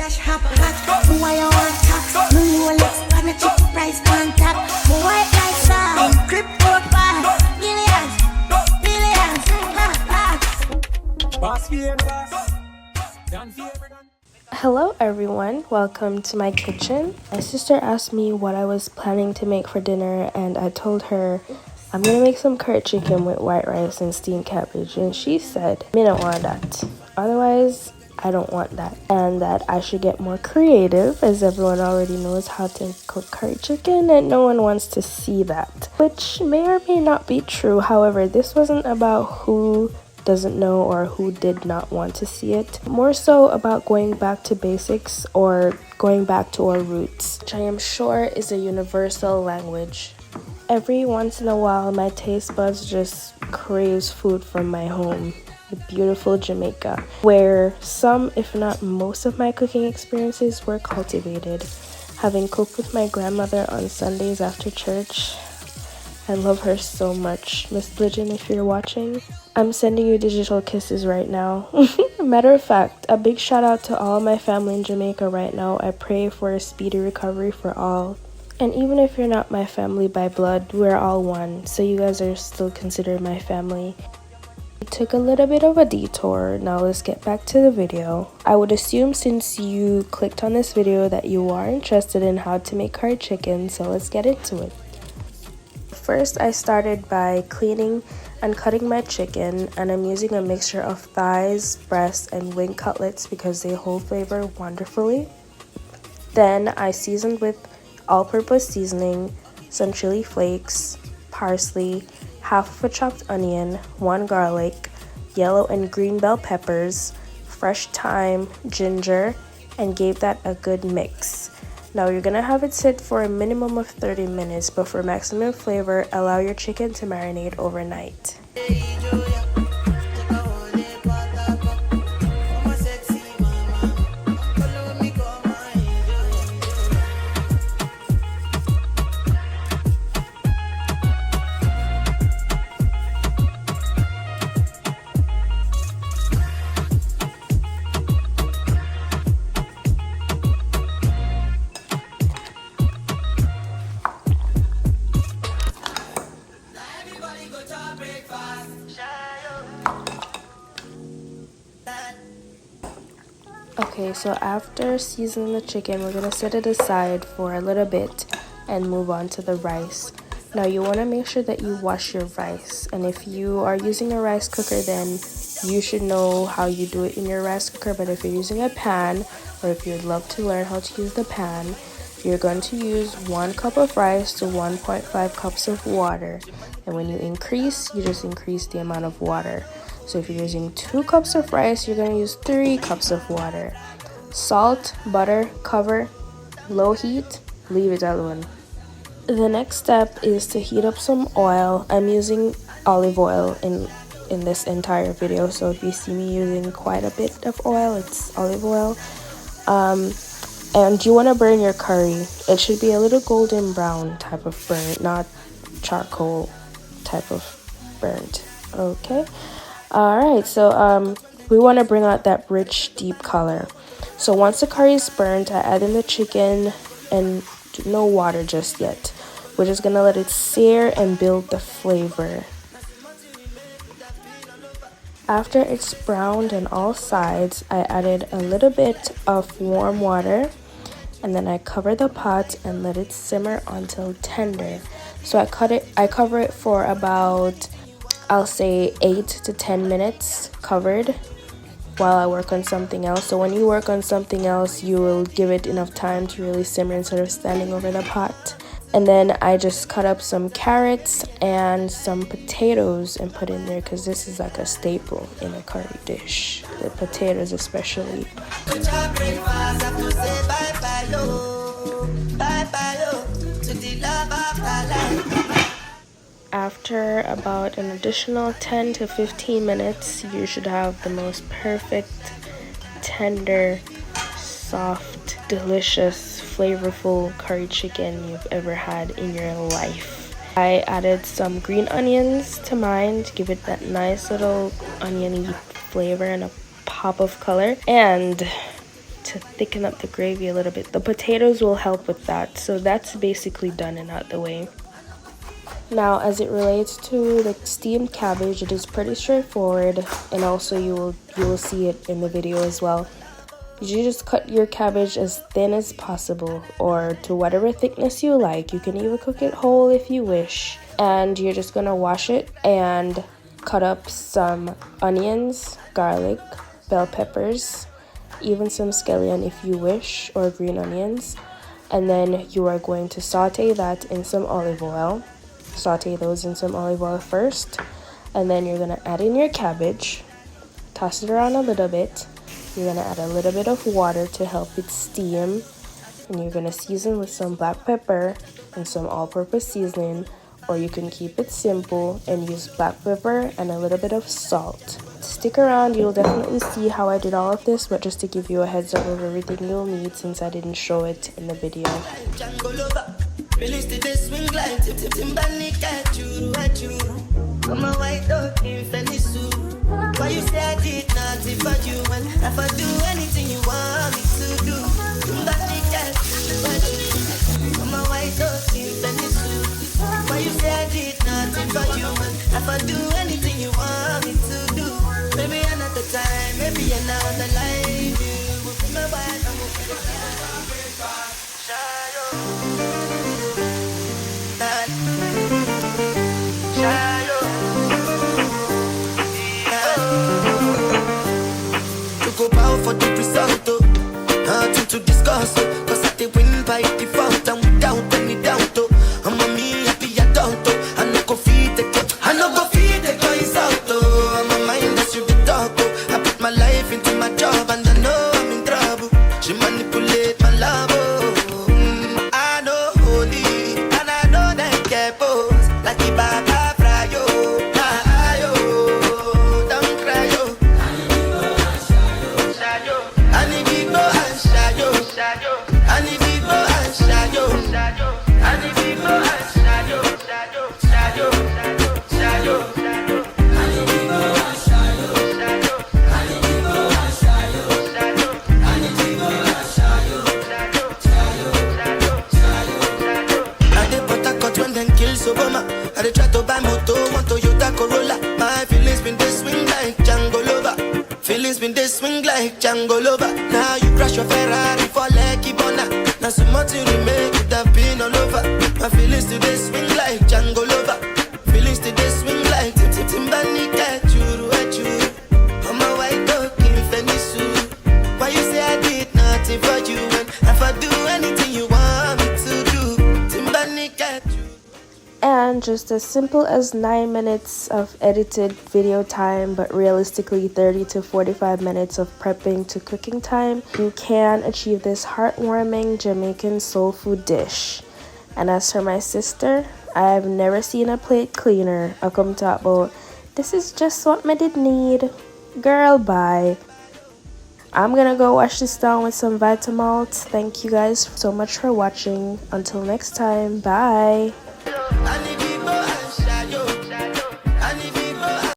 cash hop hot. Who I want tax? No Rolex, and a cheap price on top. White like sand, crypto pass. Millions, billions, Hello everyone, welcome to my kitchen. My sister asked me what I was planning to make for dinner, and I told her I'm gonna make some curry chicken with white rice and steamed cabbage, and she said me don't want that, otherwise I don't want that, and that I should get more creative as everyone already knows how to cook curry chicken and no one wants to see that, which may or may not be true. However, this wasn't about who doesn't know or who did not want to see it, more so about going back to basics or going back to our roots, which I am sure is a universal language. Every once in a while my taste buds just craves food from my home, the beautiful Jamaica, where some if not most of my cooking experiences were cultivated. Having cooked with my grandmother on Sundays after church, I love her so much. Miss Bridget, if you're watching, I'm sending you digital kisses right now. Matter of fact, a big shout out to all my family in Jamaica right now. I pray for a speedy recovery for all. And even if you're not my family by blood, we're all one. So you guys are still considered my family. We took a little bit of a detour. Now let's get back to the video. I would assume since you clicked on this video that you are interested in how to make curry chicken. So let's get into it. First, I started by cleaning and cutting my chicken, and I'm using a mixture of thighs, breasts, and wing cutlets because they hold flavor wonderfully. Then I seasoned with all-purpose seasoning, some chili flakes, parsley, half of a chopped onion, 1 garlic, yellow and green bell peppers, fresh thyme, ginger, and gave that a good mix. Now you're gonna have it sit for a minimum of 30 minutes, but for maximum flavor, allow your chicken to marinate overnight. Okay, so after seasoning the chicken, we're gonna set it aside for a little bit and move on to the rice. Now you want to make sure that you wash your rice, and if you are using a rice cooker, then you should know how you do it in your rice cooker. But if you're using a pan, or if you'd love to learn how to use the pan, you're going to use 1 cup of rice to 1.5 cups of water, and when you increase, you just increase the amount of water. So if you're using 2 cups of rice, you're going to use 3 cups of water. Salt, butter, cover, low heat, leave it alone. The next step is to heat up some oil. I'm using olive oil in this entire video, so if you see me using quite a bit of oil, it's olive oil. And you want to burn your curry. It should be a little golden brown type of burn, not charcoal type of burnt. Okay. Alright, so we want to bring out that rich, deep color. So once the curry is burnt, I add in the chicken, and no water just yet. We're just going to let it sear and build the flavor. After it's browned on all sides, I added a little bit of warm water, and then I cover the pot and let it simmer until tender. So I cover it for about, I'll say 8 to 10 minutes covered while I work on something else. So when you work on something else, you will give it enough time to really simmer instead of standing over the pot. And then I just cut up some carrots and some potatoes and put in there because this is like a staple in a curry dish. The potatoes especially. After about an additional 10 to 15 minutes, you should have the most perfect, tender, soft, delicious, flavorful curry chicken you've ever had in your life. I added some green onions to mine to give it that nice little oniony flavor and a pop of color. And to thicken up the gravy a little bit. The potatoes will help with that. So that's basically done and out the way. Now, as it relates to the steamed cabbage, it is pretty straightforward, and also you will see it in the video as well. You just cut your cabbage as thin as possible, or to whatever thickness you like. You can even cook it whole if you wish. And you're just gonna wash it and cut up some onions, garlic, bell peppers, even some scallion if you wish, or green onions. And then you are going to saute that in some olive oil. Saute those in some olive oil first, and then you're gonna add in your cabbage, toss it around a little bit. You're gonna add a little bit of water to help it steam, and you're gonna season with some black pepper and some all-purpose seasoning, or you can keep it simple and use black pepper and a little bit of salt. Stick around, you'll definitely see how I did all of this, but just to give you a heads up of everything you'll need since I didn't show it in the video. Why you say I did nothing for you, and if I do anything you want me to do, why you say I did nothing for you, and if I do anything you want me to do, maybe another time, maybe another life, you will be my wife, I will be your go bow for the result, oh. Nothing to discuss, oh. Cause I did win by default and without any doubt, oh. I'm a me happy adult, oh. I no go feed the girl, I no go feed the girls out, oh. I'm a mind that should be talk, oh. I put my life into my job and I know I'm in trouble. She manipulate my love, oh. I know holy and I know that get boss. Like the Baba Frayo, don't cry, oh. I dey try to buy moto, one Toyota Corolla. My feelings been this swing like Django Lover. Feelings been this swing like Django Lover. Now you crash your Ferrari for Lucky Bona. Now so much you remake, could have been all over. My feelings today swing like Django Lover. Feelings today swing like Timbanika, churu churu. I'm a white dog in Fenisu. Why you say I did nothing for you, and if I do anything you want me to do, Timbanika, churu. And just as simple as 9 minutes of edited video time, but realistically 30 to 45 minutes of prepping to cooking time, you can achieve this heartwarming Jamaican soul food dish. And as for my sister, I've never seen a plate cleaner. I come talk about, this is just what me did need. Girl, bye. I'm gonna go wash this down with some Vitamalt. Thank you guys so much for watching. Until next time, bye. I need